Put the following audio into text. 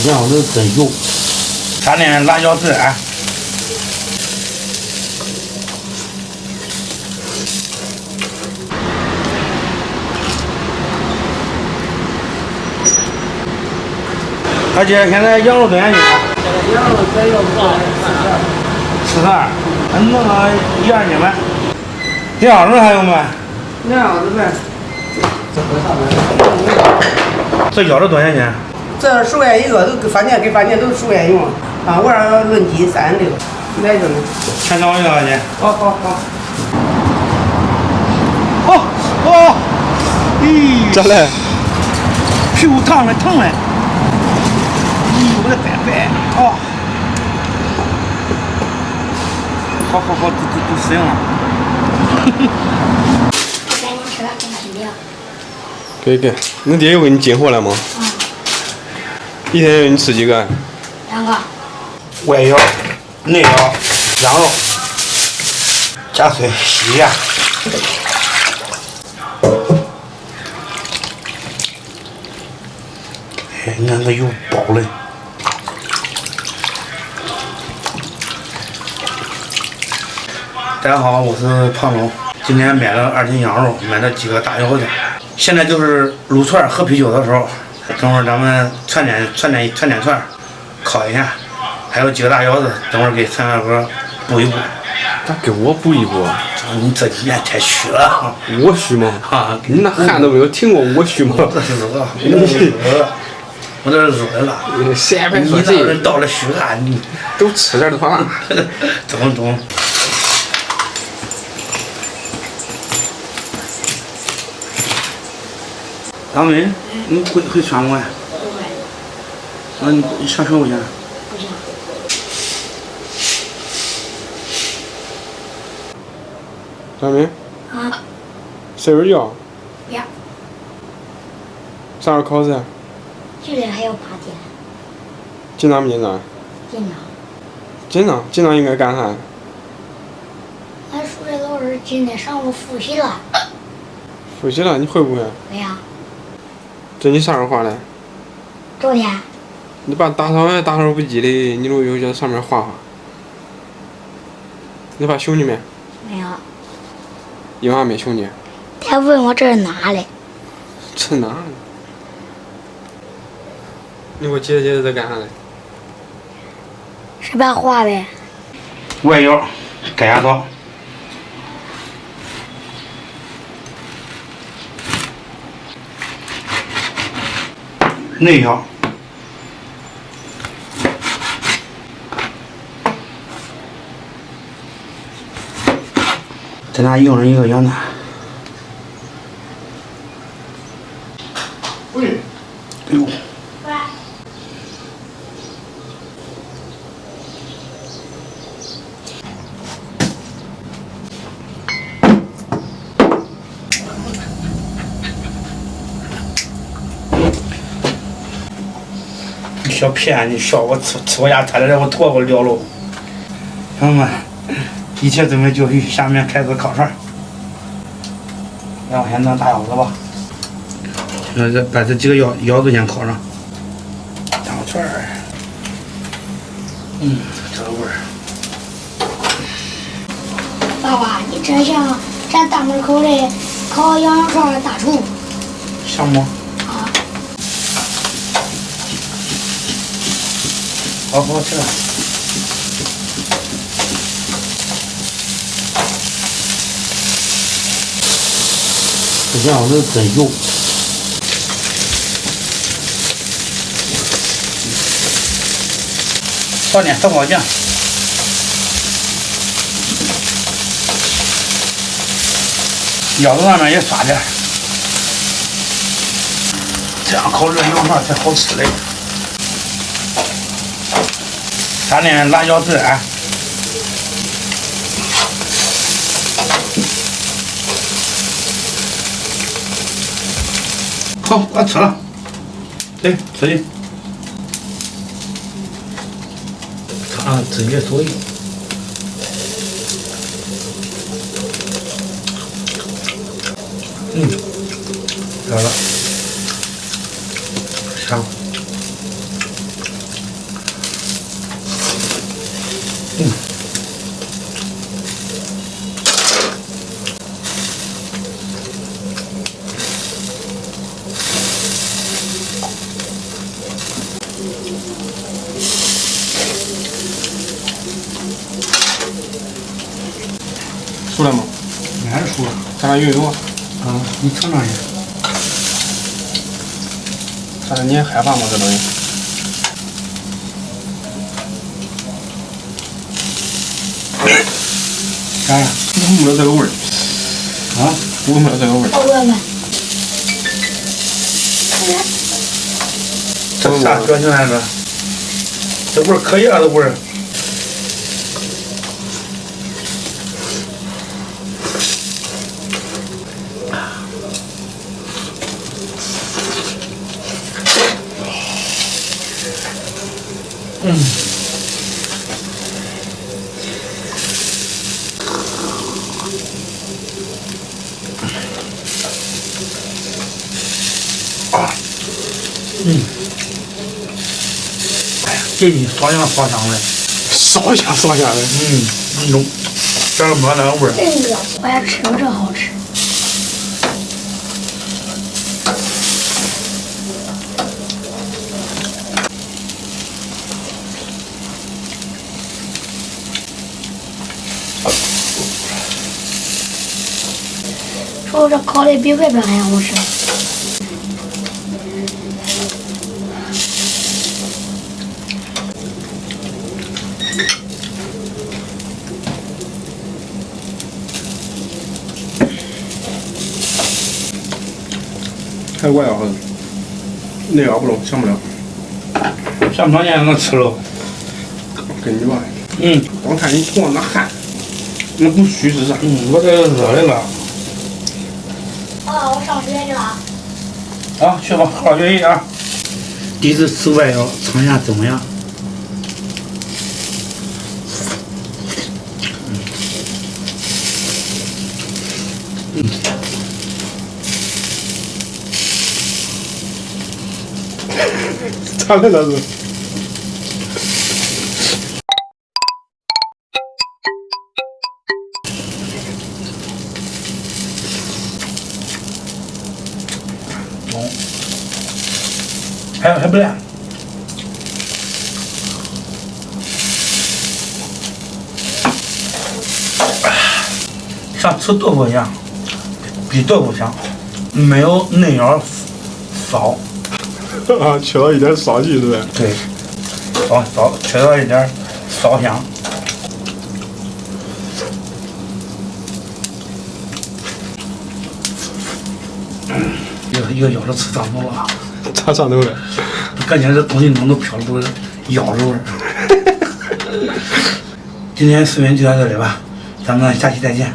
这样子真油。撒点辣椒籽啊。大姐，现在羊肉多少斤啊？羊肉这要不42，弄个1、2斤呗。2子还有没？2子呗。这腰子多少钱？这10块钱一个，都给饭店都10块钱一碗啊！我这论斤36，来着呢。全找我1块钱。好。哦，咦，咋了？屁股疼嘞。我的拜，哦，好，都适应了。赶紧吃，赶紧聊。给，你爹有给你进货了吗？一天给你吃几个2个。外腰、内腰、羊肉、加水洗一下。哎，你看这油包嘞。大家好，我是胖龙。今天买了2斤羊肉，买了几个大腰子。现在就是撸串喝啤酒的时候，等会儿咱们串点串，烤一下。还有几个大腰子，等会儿给陈大哥补一补。咋给我补一补？你这几年太虚了。我虚吗？啊，你那汗都没有停过，我虚吗？这是热，我这是热的了。闲排说你这人到了虚汗，你都吃点就完了。懂。张伟，你会穿过呀？不会。那你想学不行？不行。张明，啊。睡会觉。不要。啥时候考试？距离还有8天。紧张不紧张？紧张应该干啥？俺数学老师今天上午复习了。复习了，你会不会？会呀。这你啥时候画的？昨天。你把大手笔记的，你如果有在上面画。你把兄弟没？没有。因为啥没兄弟？他问我这是哪里？这哪里？你给我解释在干啥呢？随便画呗。外腰，盖牙套。内腰。咱俩一人一个羊蛋。喂。哎呦。小骗你笑我吃我家菜的，我脱过了喽。朋友们，一切准备就绪，下面开始烤串。让我先弄大腰子吧。把这几个腰子先烤上。大串儿。这个味儿。爸爸，你真像咱大门口的烤羊肉串大厨。像吗？啊。好吃了。这样子真油。放点烧烤酱。腰子上面也刷点，这样烤这羊肉才好吃嘞。撒点辣椒籽啊。好，我吃了。对，吃去。直接所有。好了，香。熟了吗？应该是熟了。咱俩有油啊。啊，你尝尝去。但是你也害怕吗？这东西？啥呀？我没有这个味儿。啊？我没有这个味儿。我闻闻。这啥表情来着？这味儿可以啊，这味儿。这你烧香烧香的，烧香烧香的。那种这个馍那个味儿。哎呀，我也吃过这好吃。说这烤的比外边还好吃。还我要那要不中，想不了。上半年能吃了。跟你吧，光看你头上那汗，那不虚是啥？我这热的了。啊，我上学去了。啊，去吧，好好学习啊。第一次吃外药，尝一下怎么样？咋的那是？还不烂。像吃豆腐一样，比豆腐香，没有嫩芽骚。啊，缺了一点骚气，对不对？对，缺少一点骚香。一个腰子吃上头了，咋上头了？感觉这东西弄都飘的都是腰子味儿。今天视频就到这里吧，咱们下期再见。